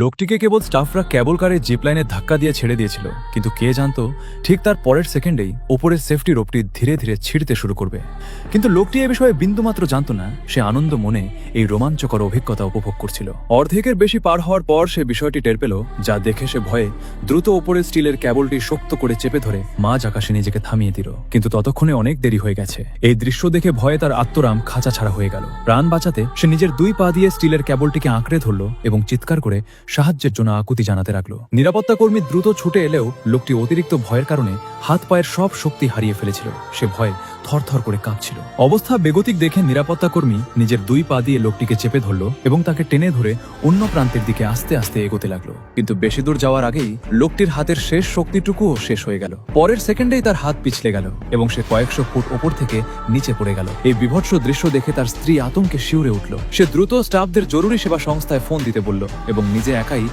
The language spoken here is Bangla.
লোকটিকে কেবল স্টাফরা কেবল কারে জিপলাইনে ধাক্কা দিয়ে ছেড়ে দিয়েছিল, কিন্তু কে জানতো ঠিক তার পরের সেকেন্ডেই ওপরের সেফটি রোপটি ধীরে ধীরে ছিঁড়তে শুরু করবে। কিন্তু লোকটি এ বিষয়ে বিন্দুমাত্র জানত না সে আনন্দ মনে এই রোমাঞ্চকর অভিজ্ঞতা উপভোগ করছিল। অর্ধেকের বেশি পার হওয়ার পর সে বিষয়টি টের পেল, যা দেখে সে ভয়ে দ্রুত ওপরের স্টিলের কেবলটি শক্ত করে চেপে ধরে মাঝ আকাশে নিজেকে থামিয়ে দিল। কিন্তু ততক্ষণে অনেক দেরি হয়ে গেছে। এই দৃশ্য দেখে ভয়ে তার আত্মরাম খাঁচা ছাড়া হয়ে গেল। প্রাণ বাঁচাতে সে নিজের দুই পা দিয়ে স্টিলের কেবলটিকে আঁকড়ে ধরল এবং চিৎকার করে সাহায্যের জন্য আকুতি জানাতে লাগলো। নিরাপত্তা কর্মী দ্রুত ছুটে এলেও লোকটি অতিরিক্ত ভয়ের কারণে হাত পায়ের সব শক্তি হারিয়ে ফেলেছিল। সে ভয়ে থরথর করে কাঁপছিল। অবস্থা বেগতিক দেখে নিরাপত্তা কর্মী নিজের দুই পা দিয়ে লোকটিকে চেপে ধরল এবং তাকে টেনে ধরে অন্য প্রান্তের দিকে আস্তে আস্তে এগোতে লাগলো। কিন্তু বেশি দূর যাওয়ার আগেই লোকটির হাতের শেষ শক্তিটুকুও শেষ হয়ে গেল। পরের সেকেন্ডেই তার হাত পিছলে গেল এবং সে কয়েকশো ফুট ওপর থেকে নিচে পড়ে গেল। এই বিভৎস দৃশ্য দেখে তার স্ত্রী আতঙ্কে শিউরে উঠল। সে দ্রুত স্টাফদের জরুরি সেবা সংস্থায় ফোন দিতে বলল এবং নিজে একাই